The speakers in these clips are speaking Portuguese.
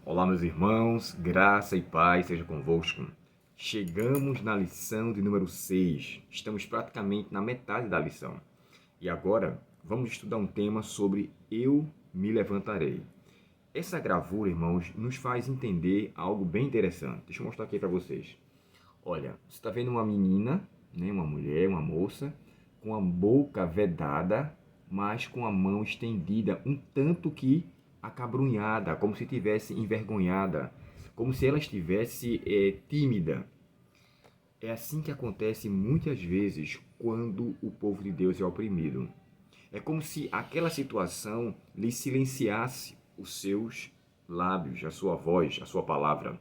Olá, meus irmãos, graça e paz seja convosco. Chegamos na lição de número 6. Estamos praticamente na metade da lição. E agora vamos estudar um tema sobre Eu me levantarei. Essa gravura, irmãos, nos faz entender algo bem interessante. Deixa eu mostrar aqui para vocês. Olha, você está vendo uma menina, né, uma mulher, uma moça, com a boca vedada, mas com a mão estendida, um tanto que acabrunhada, como se estivesse envergonhada, como se ela estivesse tímida. É assim que acontece muitas vezes quando o povo de Deus é oprimido. É como se aquela situação lhe silenciasse os seus lábios, a sua voz, a sua palavra.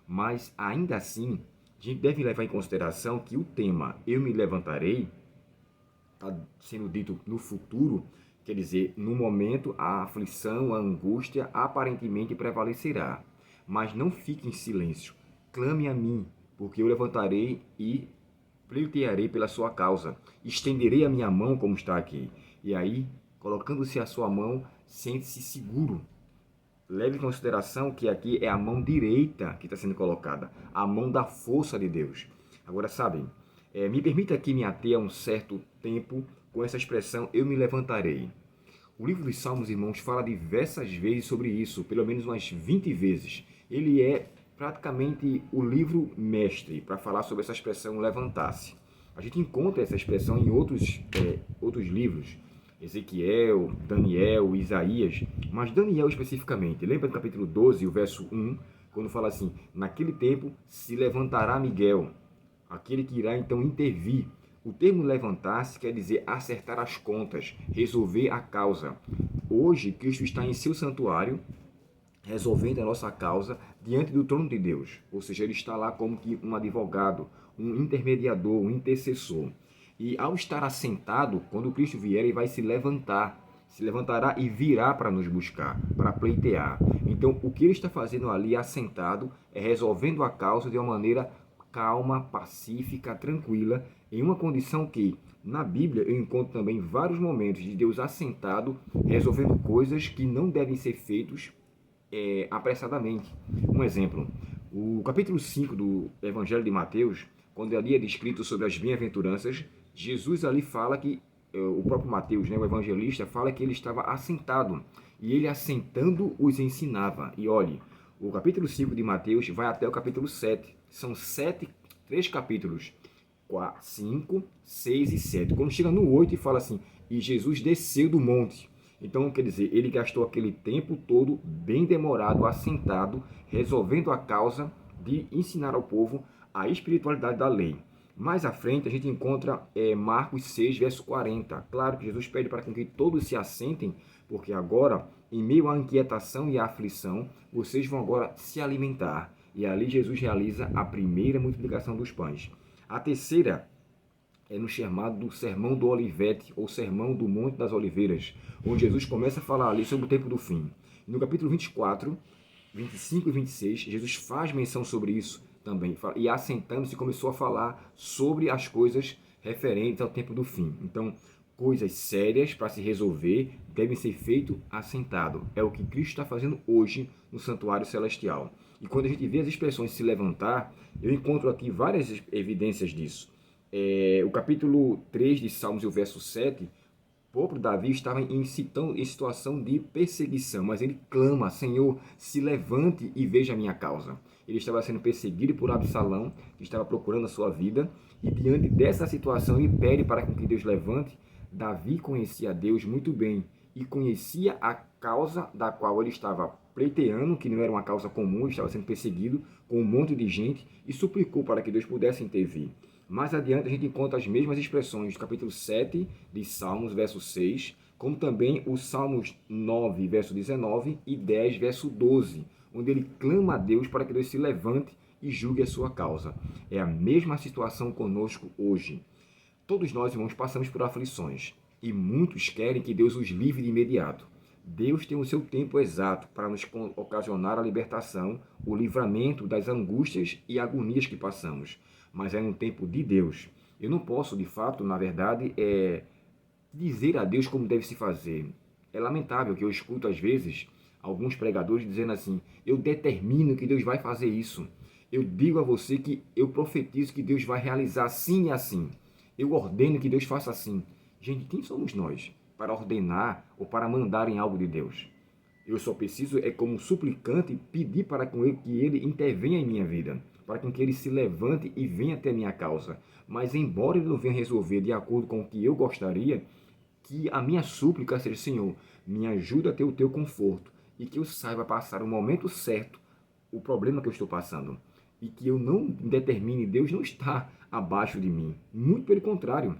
Mas ainda assim, a gente deve levar em consideração que o tema Eu me levantarei está sendo dito no futuro, quer dizer, no momento a aflição, a angústia aparentemente prevalecerá. Mas não fique em silêncio, clame a mim, porque eu levantarei e pleitearei pela sua causa, estenderei a minha mão como está aqui. E aí, colocando-se a sua mão, sente-se seguro. Leve em consideração que aqui é a mão direita que está sendo colocada, a mão da força de Deus. Agora, sabem, me permita aqui me ater a um certo tempo com essa expressão, eu me levantarei. O livro dos Salmos, irmãos, fala diversas vezes sobre isso, pelo menos umas 20 vezes. Ele é praticamente o livro mestre para falar sobre essa expressão levantar-se. A gente encontra essa expressão em outros livros, Ezequiel, Daniel, Isaías, mas Daniel especificamente. Lembra do capítulo 12, o verso 1, quando fala assim, naquele tempo se levantará Miguel, aquele que irá então intervir. O termo levantar-se quer dizer acertar as contas, resolver a causa. Hoje, Cristo está em seu santuário, resolvendo a nossa causa diante do trono de Deus. Ou seja, ele está lá como que um advogado, um intermediador, um intercessor. E ao estar assentado, quando Cristo vier, ele vai se levantará e virá para nos buscar, para pleitear. Então, o que ele está fazendo ali assentado é resolvendo a causa de uma maneira calma, pacífica, tranquila, em uma condição que, na Bíblia, eu encontro também vários momentos de Deus assentado, resolvendo coisas que não devem ser feitos apressadamente. Um exemplo, o capítulo 5 do Evangelho de Mateus, quando ali é descrito sobre as bem-aventuranças, Jesus ali fala que, o próprio Mateus, né, o evangelista, fala que ele estava assentado, e ele assentando os ensinava. E olhe, o capítulo 5 de Mateus vai até o capítulo 7. São três capítulos, 5, 6 e 7. Quando chega no 8 e fala assim, e Jesus desceu do monte. Então, quer dizer, ele gastou aquele tempo todo bem demorado, assentado, resolvendo a causa de ensinar ao povo a espiritualidade da lei. Mais à frente, a gente encontra Marcos 6, verso 40. Claro que Jesus pede para que todos se assentem, porque agora, em meio à inquietação e à aflição, vocês vão agora se alimentar. E ali Jesus realiza a primeira multiplicação dos pães. A terceira é no chamado Sermão do Olivete, ou Sermão do Monte das Oliveiras, onde Jesus começa a falar ali sobre o tempo do fim. No capítulo 24, 25 e 26, Jesus faz menção sobre isso também, e assentando-se começou a falar sobre as coisas referentes ao tempo do fim. Então, coisas sérias para se resolver devem ser feitas assentado. É o que Cristo está fazendo hoje no santuário celestial. E quando a gente vê as expressões se levantar, eu encontro aqui várias evidências disso. O capítulo 3 de Salmos e o verso 7, o próprio Davi estava em situação de perseguição, mas ele clama, Senhor, se levante e veja a minha causa. Ele estava sendo perseguido por Absalão, que estava procurando a sua vida, e diante dessa situação ele pede para que Deus levante. Davi conhecia a Deus muito bem e conhecia a causa da qual ele estava pleiteando, que não era uma causa comum, ele estava sendo perseguido com um monte de gente, e suplicou para que Deus pudesse intervir. Mais adiante a gente encontra as mesmas expressões do capítulo 7 de Salmos, verso 6, como também os Salmos 9, verso 19 e 10, verso 12, onde ele clama a Deus para que Deus se levante e julgue a sua causa. É a mesma situação conosco hoje. Todos nós, irmãos, passamos por aflições e muitos querem que Deus os livre de imediato. Deus tem o seu tempo exato para nos ocasionar a libertação, o livramento das angústias e agonias que passamos. Mas é no tempo de Deus. Eu não posso, de fato, na verdade, dizer a Deus como deve se fazer. É lamentável que eu escuto, às vezes, alguns pregadores dizendo assim: eu determino que Deus vai fazer isso. Eu digo a você que eu profetizo que Deus vai realizar assim e assim. Eu ordeno que Deus faça assim. Gente, quem somos nós para ordenar ou para mandar em algo de Deus? Eu só preciso, como suplicante, pedir para que ele intervenha em minha vida, para que ele se levante e venha até a minha causa. Mas, embora ele não venha resolver de acordo com o que eu gostaria, que a minha súplica seja: Senhor, me ajuda a ter o teu conforto e que eu saiba passar o momento certo, o problema que eu estou passando. E que eu não determine, Deus não está abaixo de mim. Muito pelo contrário.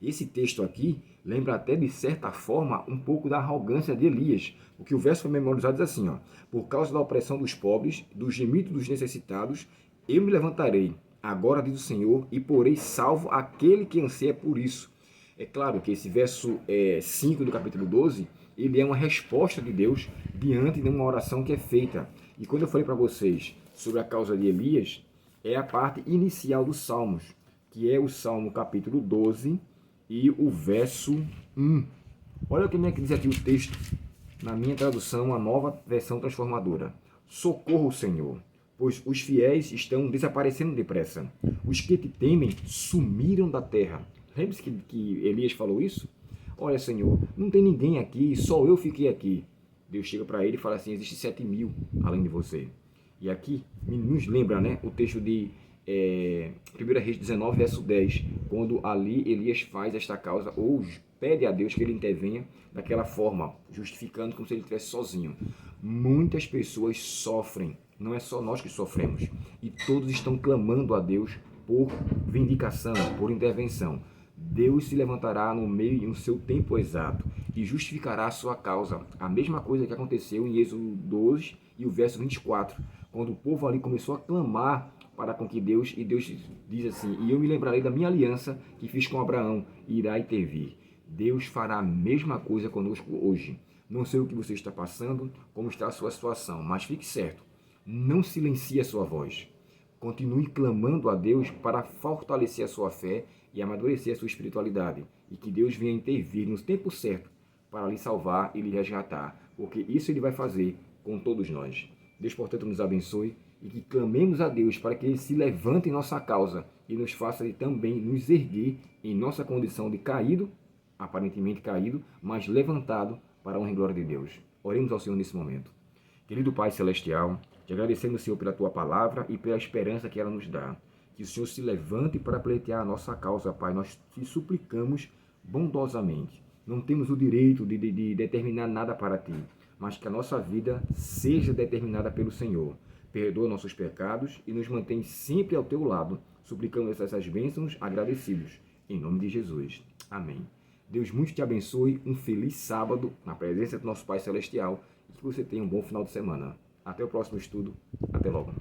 Esse texto aqui lembra até, de certa forma, um pouco da arrogância de Elias. O que o verso foi memorizado diz assim: por causa da opressão dos pobres, do gemido dos necessitados, eu me levantarei, agora diz o Senhor, e porei salvo aquele que anseia por isso. É claro que esse verso 5 do capítulo 12, ele é uma resposta de Deus diante de uma oração que é feita. E quando eu falei para vocês sobre a causa de Elias, é a parte inicial dos Salmos, que é o Salmo capítulo 12, e o verso 1. Olha como é que diz aqui o texto, na minha tradução, a Nova Versão Transformadora. Socorro, Senhor, pois os fiéis estão desaparecendo depressa. Os que te temem sumiram da terra. Lembra-se que Elias falou isso? Olha, Senhor, não tem ninguém aqui, só eu fiquei aqui. Deus chega para ele e fala assim: existe 7.000 além de você. E aqui nos lembra, né, o texto de 1 Reis 19, verso 10, quando ali Elias faz esta causa, ou pede a Deus que ele intervenha daquela forma, justificando como se ele estivesse sozinho. Muitas pessoas sofrem, não é só nós que sofremos, e todos estão clamando a Deus por vindicação, por intervenção. Deus se levantará no meio e no seu tempo exato e justificará a sua causa. A mesma coisa que aconteceu em Êxodo 12 e o verso 24, quando o povo ali começou a clamar para com que Deus, e Deus diz assim: e eu me lembrarei da minha aliança que fiz com Abraão, e irá intervir. Deus fará a mesma coisa conosco hoje. Não sei o que você está passando, como está a sua situação, mas fique certo, não silencie a sua voz. Continue clamando a Deus para fortalecer a sua fé e amadurecer a sua espiritualidade, e que Deus venha intervir no tempo certo para lhe salvar e lhe resgatar, porque isso Ele vai fazer com todos nós. Deus, portanto, nos abençoe e que clamemos a Deus para que Ele se levante em nossa causa e nos faça também nos erguer em nossa condição de caído, aparentemente caído, mas levantado para a honra e glória de Deus. Oremos ao Senhor nesse momento. Querido Pai Celestial, te agradecemos, Senhor, pela Tua palavra e pela esperança que ela nos dá. Que o Senhor se levante para pleitear a nossa causa, Pai. Nós te suplicamos bondosamente. Não temos o direito de determinar nada para Ti, mas que a nossa vida seja determinada pelo Senhor. Perdoa nossos pecados e nos mantém sempre ao Teu lado. Suplicamos essas bênçãos agradecidos. Em nome de Jesus. Amém. Deus muito te abençoe. Um feliz sábado na presença do nosso Pai Celestial. E que você tenha um bom final de semana. Até o próximo estudo. Até logo.